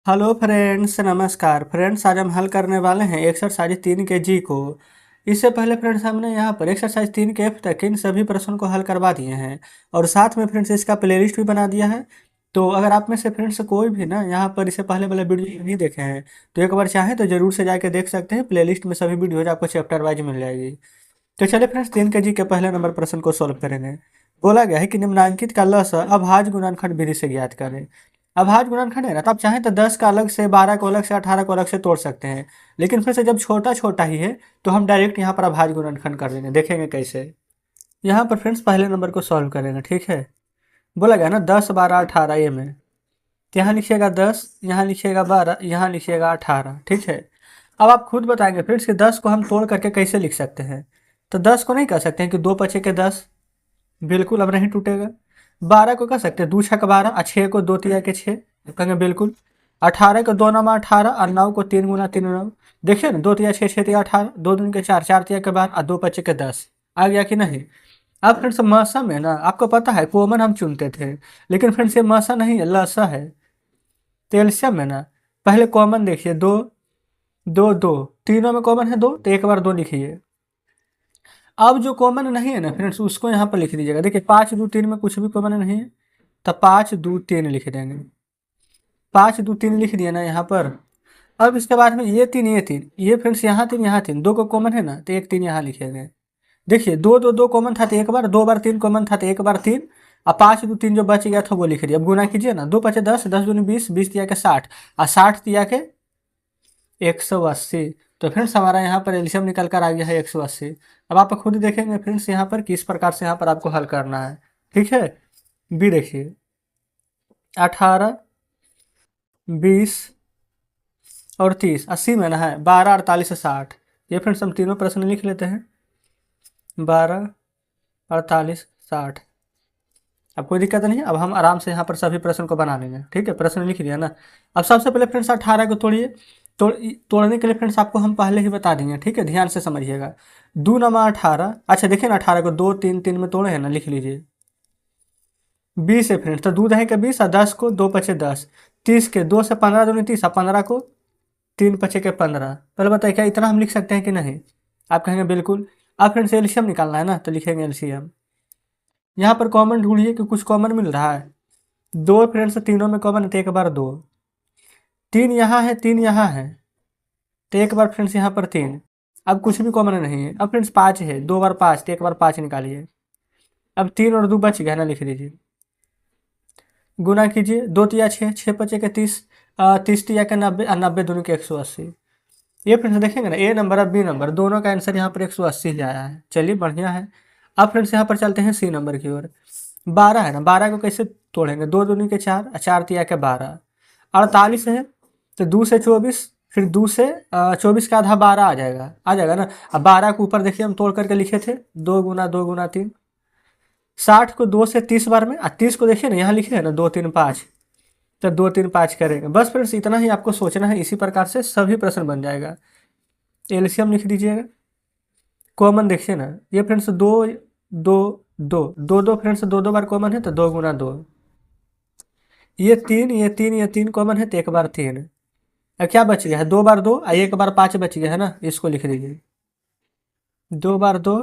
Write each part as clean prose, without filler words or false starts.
Hello friends, नमस्कार friends. आज हम हल करने वाले हैं एक्सरसाइज 3 के जी को। इससे पहले फ्रेंड्स हमने यहाँ पर एक्सरसाइज 3 के एफ तक इन सभी प्रश्नों को हल करवा दिए हैं और साथ में फ्रेंड्स इसका प्लेलिस्ट भी बना दिया है। तो अगर आप में से फ्रेंड्स कोई भी ना यहाँ पर इससे पहले वाले वीडियो नहीं देखे हैं तो एक बार चाहें तो ज़रूर से जाके देख सकते हैं। प्लेलिस्ट में सभी वीडियोज आपको चैप्टर वाइज मिल जाएगी। तो चलिए फ्रेंड्स 3 के जी के पहले नंबर प्रश्न को सॉल्व करेंगे। बोला गया है कि निम्नांकित का लस अभाज्य गुणनखंड विधि से ज्ञात करें। अभाज्य गुणनखंड है ना, तो आप चाहें तो 10 का अलग से, 12 को अलग से, 18 को अलग से तोड़ सकते हैं। लेकिन फिर से जब छोटा छोटा ही है तो हम डायरेक्ट यहाँ पर अभाज्य गुणनखंड कर देंगे। देखेंगे कैसे। यहाँ पर फ्रेंड्स पहले नंबर को सॉल्व करेंगे, ठीक है। बोला गया ना 10, 12, 18 ये में, तो यहाँ लिखिएगा 10, यहाँ लिखिएगा 12, यहाँ लिखिएगा 18, ठीक है। अब आप खुद बताएंगे फ्रेंड्स कि 10 को हम तोड़ करके कैसे लिख सकते हैं। तो 10 को नहीं कह सकते हैं कि 2 पचे के 10, बिल्कुल अब नहीं टूटेगा। 12 को कह सकते हैं 2 छक 12, और 6 को 2 तिया के 6, कहेंगे बिल्कुल। 18 को 2 नमा 18, और 9 को 3 गुना 3 9। देखिए ना, 2 तिया 6, 6 तिया 18, 2 दूनी के 4, 4 तिया के 12, और 2 पचे के 10। आ गया कि नहीं। अब फ्रेंड्स मसा में ना आपको पता है कॉमन हम चुनते थे, लेकिन फ्रेंड्स ये मसा नहीं है, लसा है। तो एलसीएम में ना पहले कॉमन देखिए, 2 2 2, तीनों में कॉमन है 2, तो एक बार 2 लिखिए। अब जो कॉमन नहीं है ना फ्रेंड्स उसको यहाँ पर लिख दीजिएगा। देखिए 5 2 3 में कुछ भी कॉमन नहीं है, तो 5 2 3 लिख देंगे। 5 2 3 लिख दिया ना यहाँ पर। अब इसके बाद में ये 3 ये 3, ये फ्रेंड्स यहाँ 3 यहाँ 3, 2 को कॉमन है ना, तो 1 3 यहाँ लिखेंगे। देखिए 2 2 2 कॉमन था तो एक बार, 2 बार 3 कॉमन था तो एक बार 3, और 5 2 3 जो बच गया था वो लिख दिया। अब गुना कीजिए ना, 2 5 10, 10 दूनी 20, 20 दिया के 60, और 60 दिया के 180। तो फ्रेंड्स हमारा यहाँ पर एलसीएम निकल कर आ गया है 180। अब आप खुद देखेंगे फ्रेंड्स यहाँ पर किस प्रकार से यहाँ पर आपको हल करना है, ठीक है। बी देखिए, 18, 20 और 30, 80 में ना है, 12, 48, 60। ये फ्रेंड्स हम तीनों प्रश्न लिख लेते हैं, 12, 48, 60। अब कोई दिक्कत नहीं है। अब हम आराम से यहाँ पर सभी प्रश्न को बना लेंगे, ठीक है। प्रश्न लिख दिया ना। अब सबसे पहले फ्रेंड्स 18 को तोड़िए। तोड़ने के लिए फ्रेंड्स आपको हम पहले ही बता देंगे, ठीक है, ध्यान से समझिएगा। 2 नमा 18, अच्छा देखिए ना 18 को 2 3 3 में तोड़े हैं ना, लिख लीजिए। 20 है फ्रेंड्स, तो 2 दही के 20, और 10 को 2 पचे 10, 30 के 2 से 15 दूनी 30, और 15 को 3 पचे के 15। पहले बताइए क्या इतना हम लिख सकते हैं कि नहीं। आप कहेंगे बिल्कुल। अब फ्रेंड्स एलसीएम निकालना है ना, तो लिखेंगे एलसीएम। यहाँ पर कॉमन ढूंढिए कि कुछ कॉमन मिल रहा है। 2 फ्रेंड्स तीनों में कॉमन है तो एक बार 2, 3 यहाँ है 3 यहाँ है, तो एक बार फ्रेंड्स यहाँ पर 3। अब कुछ भी कॉमन नहीं है। अब फ्रेंड्स 5 है, 2 बार 5, तो एक बार 5 निकालिए। अब 3 और 2 बच गया ना, लिख दीजिए। गुना कीजिए, 2 तिया 6, 6 पचे के 30, 30 तिया के 90, और 90 दोनों के 180। ये फ्रेंड्स देखेंगे ना, ए नंबर और बी नंबर दोनों का आंसर यहाँ पर 180 ही आया है। चलिए बढ़िया है। अब फ्रेंड्स यहाँ पर चलते हैं सी नंबर की ओर। 12 है ना, 12 को कैसे तोड़ेंगे, 2 दूनी के 4, 4 तिया के 12। 48 है, तो 2 से 24, फिर 2 से 24 का आधा 12 आ जाएगा, आ जाएगा ना। अब 12 के ऊपर देखिए हम तोड़ करके लिखे थे, 2 गुना 2 गुना 3। 60 को 2 से 30 बार में, और 30 को देखिए ना यहाँ लिखे है ना 2 3 5, तो 2 3 5 करेंगे। बस फ्रेंड्स इतना ही आपको सोचना है, इसी प्रकार से सभी प्रश्न बन जाएगा। एलसीएम लिख दीजिएगा। कॉमन देखिए ना, ये फ्रेंड्स 2 2 2 2 2 फ्रेंड्स 2 2 बार कॉमन है, तो 2 गुना 2। ये 3 ये 3 ये 3 कॉमन है, तो एक बार 3। अब क्या बच गया है, 2 बार 2, और 1 बार 5 बच गया है ना, इसको लिख दीजिए। 2 बार 2,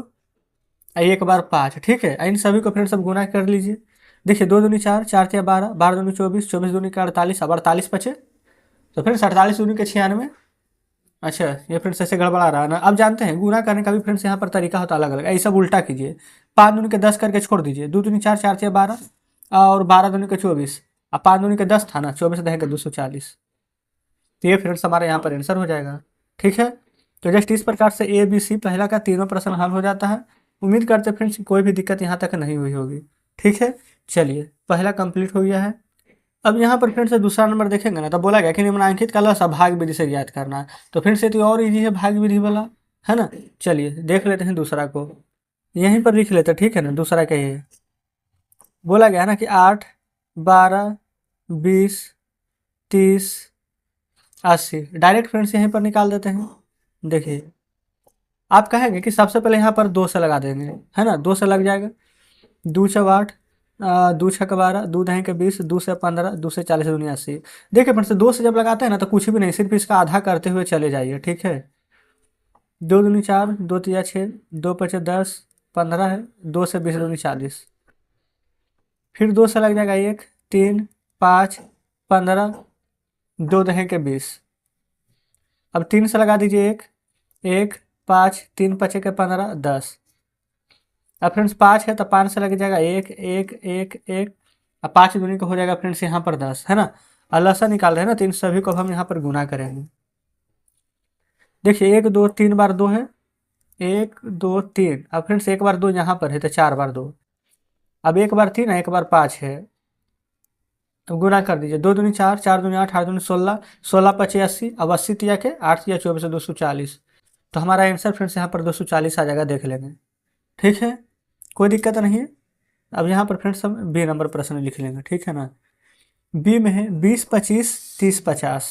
और 1 बार 5, ठीक है। इन सभी को फ्रेंड्स अब गुना कर लीजिए। देखिए 2 दूनी 4, 4 तिया 12, 12 दूनी 24, 24 दूनी का 48, अब 48 बचे, तो फ्रेंड्स 48 दूनी के 96। अच्छा ये फ्रेंड्स ऐसे गड़बड़ा रहा है ना। अब जानते हैं गुना करने का भी फ्रेंड्स यहाँ पर तरीका होता है अलग अलग। ऐसा सब उल्टा कीजिए, 5 दूनी के 10 करके छोड़ दीजिए, 2 दूनी 4, 4 तिया 12, और 12 दूनी के 24, और 5 दूनी के 10 था ना, 24 दहेंगे 240। तो ये फ्रेंड्स हमारे यहाँ पर आंसर हो जाएगा, ठीक है। तो जस्ट इस प्रकार से ए बी सी पहला का तीनों प्रश्न हल हो जाता है। उम्मीद करते फ्रेंड्स कोई भी दिक्कत यहाँ तक नहीं हुई होगी, ठीक है। चलिए पहला कंप्लीट हो गया है। अब यहाँ पर फ्रेंड्स दूसरा नंबर देखेंगे ना, तो बोला गया कि निम्नांकित का लसा भाग विधि से ज्ञात करना है। तो फ्रेंड्स ये तो और इजी है भाग विधि वाला, है ना। चलिए देख लेते हैं दूसरा को, यहीं पर लिख लेते हैं, ठीक है ना। दूसरा क्या है, बोला गया ना कि 8, 12, 20, 30, 80। डायरेक्ट फ्रेंड्स यहीं पर निकाल देते हैं। देखिए आप कहेंगे कि सबसे पहले यहाँ पर 2 से लगा देंगे, है ना, 2 से लग जाएगा। 2 चौ 8, दो छक 12, दो दही के 20, दो से 15, दो से 40, दूनी 80। देखिए फ्रेंड्स, दो से जब लगाते हैं ना तो कुछ भी नहीं, सिर्फ इसका आधा करते हुए चले जाइए, ठीक है। दो दूनी 4, दो तिया 6, दो पचे 10, 15 है, दो से 20, दूनी 40। फिर दो से लग जाएगा 1, 3, 5, 15, दो दही के 20। अब 3 से लगा दीजिए 1, 1, 5, 3 पचे के 15, 10। अब फ्रेंड्स 5 है तो 5 से लग जाएगा 1, 1, 1, 1। अब 5 दूनी का हो जाएगा फ्रेंड्स यहाँ पर 10, है ना। और लसा निकाल रहे हैं ना, तो इन सभी को हम यहाँ पर गुना करेंगे। देखिए 1, 2, 3 बार 2 है, 1, 2, 3। अब फ्रेंड्स एक बार 2 यहाँ पर है तो 4 बार 2। अब एक बार 3 है, एक बार 5 है, तो गुना कर दीजिए। 2 दूनी 4, 4 दूनी 8, 8 दूनी 16, 16 पचे 80। अब 80 तिया के 8 तिया 24, 240। तो हमारा आंसर फ्रेंड्स यहाँ पर 240 आ जाएगा, देख लेंगे, ठीक है, कोई दिक्कत नहीं है। अब यहाँ पर फ्रेंड्स हम बी नंबर प्रश्न लिख लेंगे, ठीक है ना। बी में है 20, 25, 30, 50।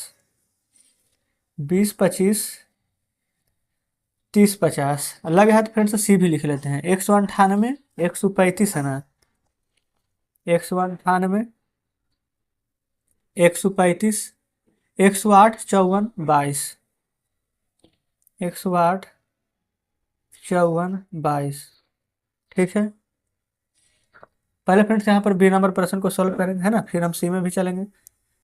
20, 25, 30, 50 लगे है तो फ्रेंड्स सी भी लिख लेते हैं। 198, 135 है ना, 198, 135, 108, 54, 22, 108, 54, 22, ठीक है। पहले फ्रेंड्स यहाँ पर बी नंबर प्रश्न को सॉल्व करेंगे, है ना, फिर हम सी में भी चलेंगे।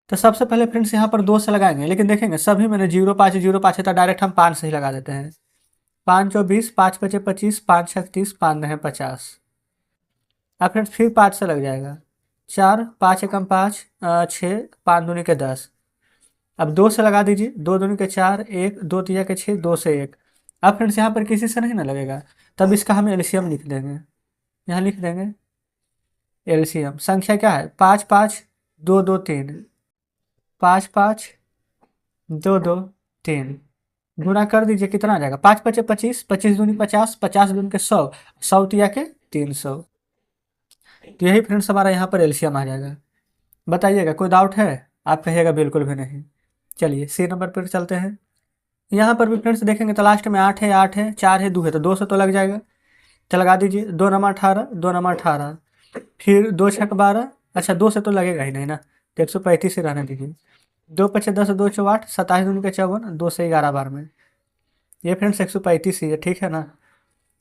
तो सबसे पहले फ्रेंड्स यहाँ पर 2 से लगाएंगे, लेकिन देखेंगे सभी मैंने 0, 5, 0, 5 है तो डायरेक्ट हम 5 से ही लगा देते हैं। 5 चौ 20, 5 पचे 25, 5 छक 30, 5 दहें 50। अब फ्रेंड्स फिर 5 से लग जाएगा। 4, 5 एकम 5, 6, 5 दूनी के 10। अब 2 से लगा दीजिए। 2 दूनी के 4, 1, 2 तिया के 6, 2 से 1। अब फ्रेंड्स यहाँ पर किसी से नहीं ना लगेगा, तब इसका हम एलसीएम लिख देंगे। यहाँ लिख देंगे एलसीएम। संख्या क्या है? 5, 5, 2, 2, 3, 5, 5, 2, 2, 3। गुना कर दीजिए, कितना आ जाएगा? 5 पचे 25, 25 दूनी 50, 50 दूनी के 100, 100 तिया के 300। तो यही फ्रेंड्स हमारा यहाँ पर एलसीएम आ जाएगा। बताइएगा कोई डाउट है? आप कहिएगा बिल्कुल भी नहीं। चलिए सी नंबर पर चलते हैं। यहाँ पर भी फ्रेंड्स देखेंगे तो लास्ट में 8 है, 8 है, 4 है, 2 है, तो 2 से तो लग जाएगा। तो लगा दीजिए। 2 नमा 18, 2 नमा 18, फिर 2 छक 12। अच्छा 2 से तो लगेगा ही नहीं ना, तो 135 से रहने दीजिए। 2 पचे 10, 2 चौ 8, 27 दूनी के 54, 2 से 11 बार में। ये फ्रेंड्स 135 ही है, ठीक है ना।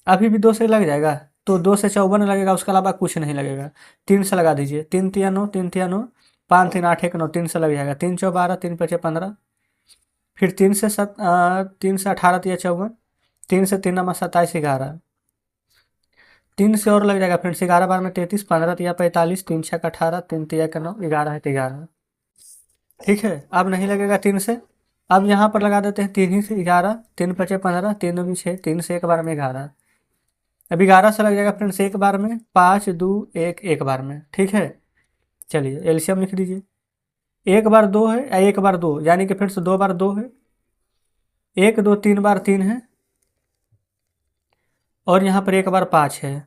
अभी भी 2 से लग जाएगा, तो 2 से 54 लगेगा, उसके अलावा कुछ नहीं लगेगा। 3 से लगा दीजिए। 3 तिया 9, 3 तिया 9, 5 3 8 1 9, 3 से लग जाएगा। 3 चौ 12, 3 पचे 15, फिर 3 से 18 तिया 54, 3 से 3 नमा 27, 11, 3 से और लग जाएगा फ्रेंड्स। 11 बार में 33, 15 तिया 45, 3 छक 18, 3 तिया का 9, 11 है तो 11, ठीक है। अब नहीं लगेगा 3 से। अब यहाँ पर लगा देते हैं 3 ही से। 11, 3 पचे 15, 3 दूनी 6, 3 से एक बार में 11। अब 11 से लग जाएगा फ्रेंड्स एक बार में। 5, 2, 1, एक बार में, ठीक है। चलिए एलसीएम लिख दीजिए। एक बार 2 है या एक बार 2, यानी कि फ्रेंड्स 2 बार 2 है। 1, 2, 3 बार 3 है, और यहाँ पर एक बार 5 है।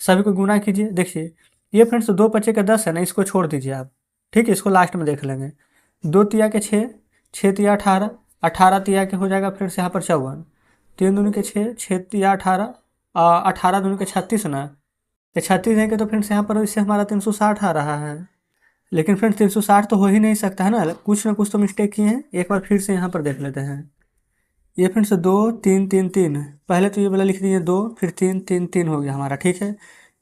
सभी को गुना कीजिए। देखिए ये फ्रेंड्स 2 पचे के 10 है ना, इसको छोड़ दीजिए आप, ठीक है, इसको लास्ट में देख लेंगे। 2 तिया के 6, 6 तिया 18, 18 तिया के हो जाएगा फ्रेंड्स यहाँ पर 54, 3 दूनी के 6, 6 तिया 18, 18 दूनी के 36 ना, तो 36 है कि तो फ्रेंड्स यहाँ पर इससे हमारा 360 आ रहा है। लेकिन फ्रेंड्स 360 तो हो ही नहीं सकता है ना कुछ तो मिस्टेक किए हैं। एक बार फिर से यहाँ पर देख लेते हैं। ये फ्रेंड्स 2, 3, 3, 3, पहले तो ये वाला लिख दीजिए 2, फिर 3, 3, 3 हो गया हमारा, ठीक है।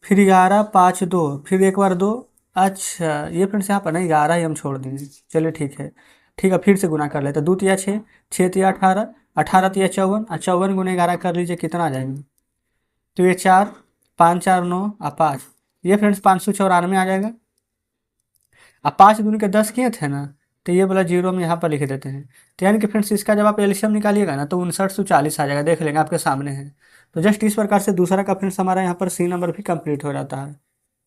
फिर 11, 5, 2, फिर एक बार 2। अच्छा ये फ्रेंड्स यहाँ पर नहीं, 11 ही हम छोड़ देंगे, चलिए ठीक है। ठीक है फिर से गुना कर लेते हैं। 2 तिया 6, 6 तिया 18, 18 तिया 54, और 54 गुने 11 कर लीजिए, कितना आ जाएगा? तो ये 4, 5 4 9 और 5, ये फ्रेंड्स 594 आ जाएगा। अब 5 दूनी के 10 किए थे ना, तो ये वाला जीरो हम यहाँ पर लिख देते हैं। तो यानी कि फ्रेंड्स इसका जब आप एलसीएम निकालिएगा ना, तो 5940 आ जाएगा, देख लेंगे आपके सामने है। तो जस्ट इस प्रकार से दूसरा का फ्रेंड्स हमारा यहाँ पर सी नंबर भी कंप्लीट हो जाता है,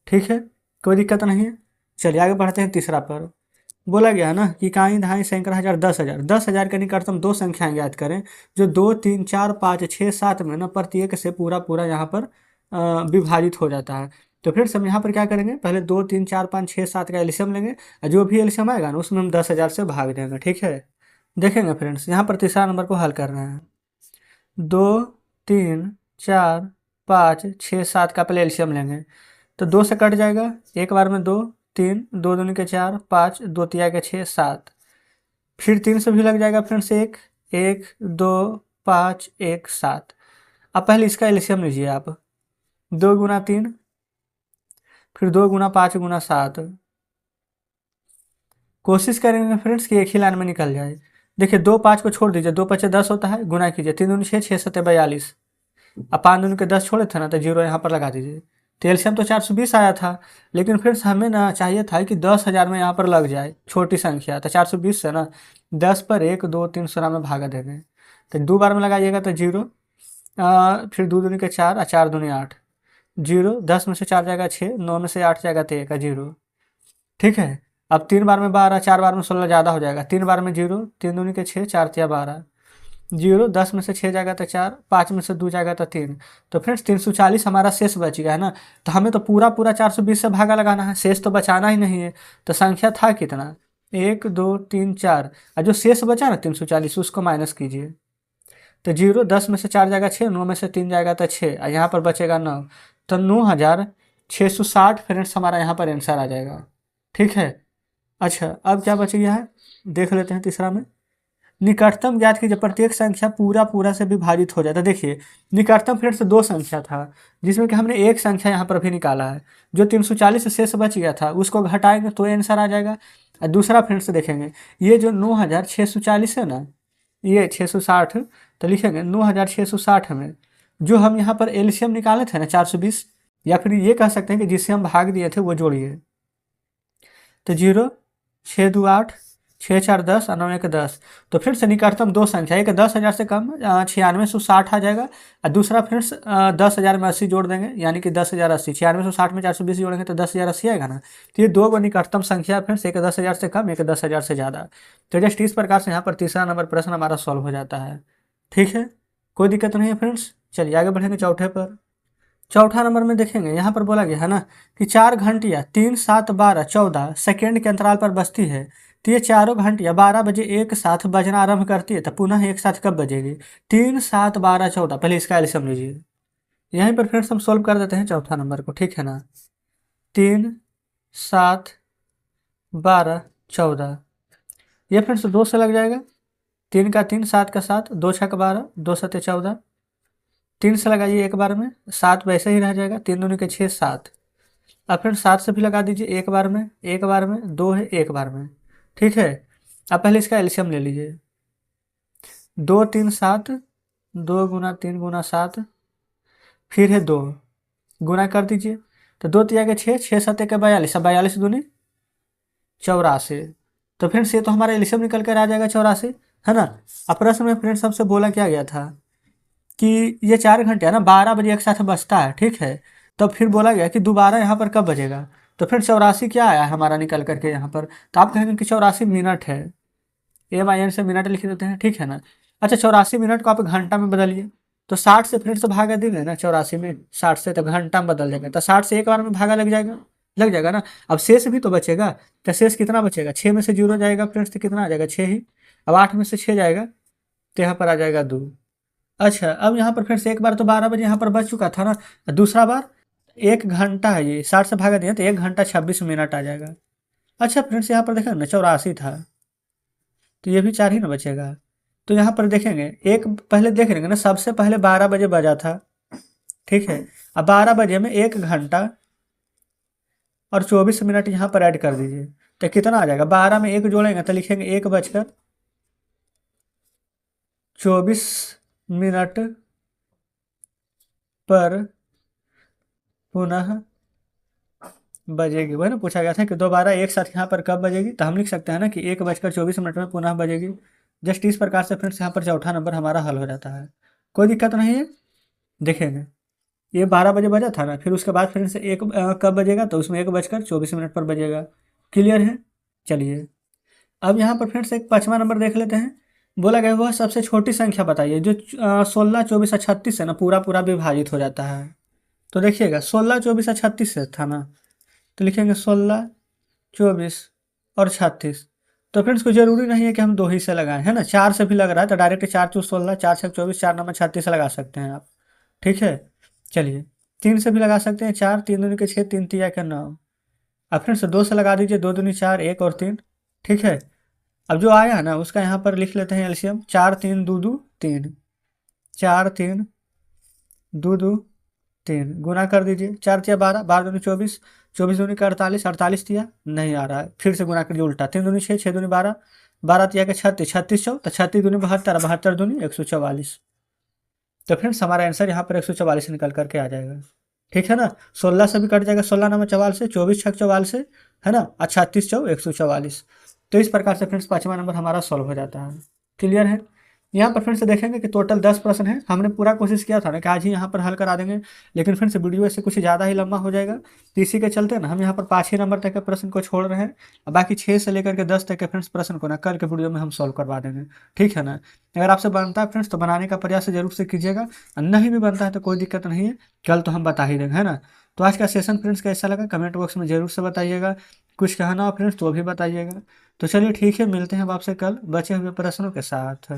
ठीक है, कोई दिक्कत नहीं है। चलिए आगे बढ़ते हैं तीसरा पर। बोला गया है ना कि काई धाई सैकड़ा हजार 10,000, 10,000 के निकटतम दो संख्याएं ज्ञात करें जो 2, 3, 4, 5, 6, 7 में ना प्रत्येक से पूरा पूरा यहाँ पर विभाजित हो जाता है। तो फिर हम यहाँ पर क्या करेंगे, पहले 2, 3, 4, 5, 6, 7 का एलसीएम लेंगे, और जो भी एलसीएम आएगा ना उसमें हम 10,000 से भाग देंगे, ठीक है। देखेंगे फ्रेंड्स यहाँ पर तीसरा नंबर को हल करना है। 2, 3, 4, 5, 6, 7 का पहले एलसीएम लेंगे। तो तो 2 से कट जाएगा, एक बार में 2, 3, 2 दूनी के 4, 5, 2 तिया के 6, 7। फिर 3 से भी लग जाएगा फ्रेंड्स 1, 1, 2, 5, 1, 7। अब पहले इसका एलसीएम लीजिए आप, 2 गुना 3, फिर 2 गुना 5 गुना 7। कोशिश करेंगे फ्रेंड्स कि एक ही लाइन में निकल जाए। देखिए 2 5 को छोड़ दीजिए, 2 5 10 होता है, गुना कीजिए, 3 दूनी 6, 6 7 42। अब 5 दूनी के 10 छोड़े थे ना, तो 0 यहाँ पर लगा दीजिए। तो एलसीएम तो 420 आया था, लेकिन फ्रेंड्स हमें ना चाहिए था कि 10,000 में यहाँ पर लग जाए, छोटी संख्या। तो 420 से ना 10 पर 1 2 3 16 में भागा देंगे, तो 2 बार में लगाइएगा तो 0। फिर 2 दूनी के 4 और 4 दूनी 8, 0। 10 में से 4 जाएगा 6, 9 में से 8 जाएगा तो 1 0। ठीक है। अब 3 बार में 12, 4 बार में 16 ज़्यादा हो जाएगा, 3 बार में 0, 3 दूनी के 6, 4 तिया 12, 0। 10 में से 6 जाएगा तो 4, 5 में से 2 जाएगा तो 3। तो फ्रेंड्स 340 हमारा शेष बच गया है ना। तो हमें तो पूरा 420 से भागा लगाना है, शेष तो बचाना ही नहीं है। तो संख्या था कितना, 1 2 3 4, और जो शेष बचा ना 340, उसको माइनस कीजिए। तो 0, 10 में से 4 जाएगा 6, 9 में से 3 जाएगा तो 6, और यहाँ पर बचेगा 9। तो 9660 फ्रेंड्स हमारा यहाँ पर आंसर आ जाएगा। ठीक है। अच्छा, अब क्या बच गया है देख लेते हैं। तीसरा में निकटतम ज्ञात कीजिए, प्रत्येक संख्या पूरा से विभाजित हो जाता है। देखिए निकटतम फ्रेंड्स 2 संख्या था, जिसमें कि हमने एक संख्या यहाँ पर भी निकाला है। जो 340 शेष बच गया था उसको घटाएंगे तो आंसर आ जाएगा। और दूसरा फ्रेंड्स देखेंगे, ये जो 9640 है ना, ये 660, तो लिखेंगे 9660 में जो हम यहाँ पर एलसीएम निकाले थे ना 420, या फिर ये कह सकते हैं कि जिससे हम भाग दिए थे वो जोड़िए। तो 0, 6 2 8, 6 4 10 और 9 1 10। तो फिर से निकटतम 2 संख्या, एक 10,000 से कम 9660 आ जाएगा, और दूसरा फ्रेंड्स 10,000 में 80 जोड़ देंगे, यानी कि 10,080। 9660 में 420 जोड़ेंगे तो 10,080 आएगा ना। तो ये 2 निकटतम संख्या फ्रेंड्स, एक 10,000 से कम, एक 10,000 से ज़्यादा। तो जस्ट इस प्रकार से यहाँ पर तीसरा नंबर प्रश्न हमारा सॉल्व हो जाता है। ठीक है, कोई दिक्कत नहीं है फ्रेंड्स। चलिए आगे बढ़ेंगे चौथे पर। चौथा नंबर में देखेंगे, यहाँ पर बोला गया है ना कि 4 घंटियाँ 3 7 12 14 सेकेंड के अंतराल पर बजती है। तो ये चारों घंटियाँ 12 बजे एक साथ बजना आरंभ करती है, तो पुनः एक साथ कब बजेगी, 3 7 12 14। पहले इसका एलसीएम लीजिए। यहीं पर फ्रेंड्स हम सोल्व कर देते हैं चौथा नंबर को। ठीक है ना, 3 7 12 14, ये फ्रेंड्स 2 से लग जाएगा, 3 का 3, 7 का 7, 2 6 का 12, 2 7 14। 3 से लगाइए एक बार में, 7 वैसे ही रह जाएगा, 3 दूनी के 6 7। अब फिर 7 से भी लगा दीजिए एक बार में, एक बार में 2 है, एक बार में। ठीक है। अब पहले इसका एलसीएम ले लीजिए, 2 3 7, 2 गुना 3 गुना 7, फिर है 2, गुना कर दीजिए। तो 2 तिया के 6, 6 7 के 42, 42 दूनी 84। तो फ्रेंड्स ये तो हमारा एलसीएम निकल कर आ जाएगा 84, है ना। अब प्रश्न में फ्रेंड्स सबसे बोला क्या गया था कि ये 4 घंटे है ना 12 बजे एक साथ बजता है। ठीक है। तब फिर बोला गया कि दोबारा यहाँ पर कब बजेगा, तो फिर 84 क्या आया है हमारा निकल करके यहाँ पर, तो आप कहेंगे कि 84 मिनट है, MIN से मिनट लिख देते हैं। ठीक है ना। अच्छा, 84 मिनट को आप घंटा में बदलिए, तो 60 से फिर से भागा देंगे ना 84 में, 60 से तो घंटा में बदल जाएगा, तो 60 से एक बार में भागा लग जाएगा ना। अब शेष भी तो बचेगा, तो शेष कितना बचेगा, 6 में से 0 जाएगा फ्रेंड्स, तो कितना आ जाएगा 6 ही। अब 8 में से 6 जाएगा तो यहाँ पर आ जाएगा 2। अच्छा, अब यहाँ पर फिर से एक बार तो 12 बजे यहाँ पर बच चुका था ना, दूसरा बार 1 घंटा है, ये 60 से भागा दिया तो 1 घंटा 26 मिनट आ जाएगा। अच्छा फ्रेंड्स, यहाँ पर देखें ना 84 था, तो ये भी 4 ही ना बचेगा। तो यहाँ पर देखेंगे, एक पहले देख लेंगे ना, सबसे पहले 12 बजे बजा था। ठीक है। अब 12 बजे में 1 घंटा और 24 मिनट यहाँ पर ऐड कर दीजिए, तो कितना आ जाएगा, 12 में 1 जोड़ेंगे तो लिखेंगे 1:24 पर पुनः बजेगी। वही ना पूछा गया था कि दोबारा एक साथ यहाँ पर कब बजेगी, तो हम लिख सकते हैं ना कि 1:24 में पुनः बजेगी। जस्ट इस प्रकार से फ्रेंड्स यहाँ पर चौथा नंबर हमारा हल हो जाता है। कोई दिक्कत नहीं है। देखेंगे ये 12 बजे बजा था ना, फिर उसके बाद फिर से एक कब बजेगा, तो उसमें 1:24 पर बजेगा। क्लियर है। चलिए अब यहाँ पर फ्रेंड्स एक 5वां नंबर देख लेते हैं। बोला गया वह सबसे छोटी संख्या बताइए जो 16 24 और 36 से ना पूरा विभाजित हो जाता है। तो देखिएगा 16 24 और 36 से था ना, तो लिखेंगे 16 24 और 36। तो फ्रेंड्स कोई जरूरी नहीं है कि हम 2 ही से लगाएं, है ना, 4 से भी लग रहा है तो डायरेक्ट 4 2 16, 4 6 24, 4 9 36 लगा सकते हैं आप। ठीक है। चलिए 3 से भी लगा सकते हैं 4, 3 दूनी के 6, 3 तिया के 9। अब फ्रेंड्स 2 से लगा दीजिए, 2 दूनी 4, 1 और 3। ठीक है, अब जो आया है ना उसका यहाँ पर लिख लेते हैं एलसीएम। 4 3 दो 3, 4 3 दो 3 गुना कर दीजिए। 4 तिया 12, 12 दूनी 24, 24 दूनी का 48, 48 तिया नहीं आ रहा है, फिर से गुना करिए उल्टा। 3 दूनी 6, 6 दूनी 12, 12 तिया के 36, 36 चौ तो 36 दूनी 72, 72 दूनी 144। तो फ्रेंड्स हमारा आंसर यहाँ पर 144 निकल करके आ जाएगा। ठीक है ना, 16 से भी कट जाएगा, 16 नंबर 44 से, 24 छक 44 है ना, और 36 चौ 144। तो इस प्रकार से फ्रेंड्स 5वां नंबर हमारा सॉल्व हो जाता है। क्लियर है। यहाँ पर फ्रेंड्स देखेंगे कि टोटल 10 प्रश्न है। हमने पूरा कोशिश किया था ना कि आज ही यहाँ पर हल करा देंगे, लेकिन फ्रेंड्स वीडियो इससे कुछ ज़्यादा ही लंबा हो जाएगा, तो इसी के चलते ना हम यहाँ पर 5 ही नंबर तक के प्रश्न को छोड़ रहे हैं, और बाकी 6 से लेकर के 10 तक के फ्रेंड्स प्रश्न को ना कल के वीडियो में हम सॉल्व करवा देंगे। ठीक है ना, अगर आपसे बनता है फ्रेंड्स तो बनाने का प्रयास जरूर से कीजिएगा, और नहीं भी बनता है तो कोई दिक्कत नहीं है, कल तो हम बता ही देंगे, है ना। तो आज का सेशन फ्रेंड्स कैसा लगा कमेंट बॉक्स में जरूर से बताइएगा, कुछ कहना हो फ्रेंड्स तो भी बताइएगा। तो चलिए ठीक है, मिलते हैं अब आपसे कल बचे हुए प्रश्नों के साथ।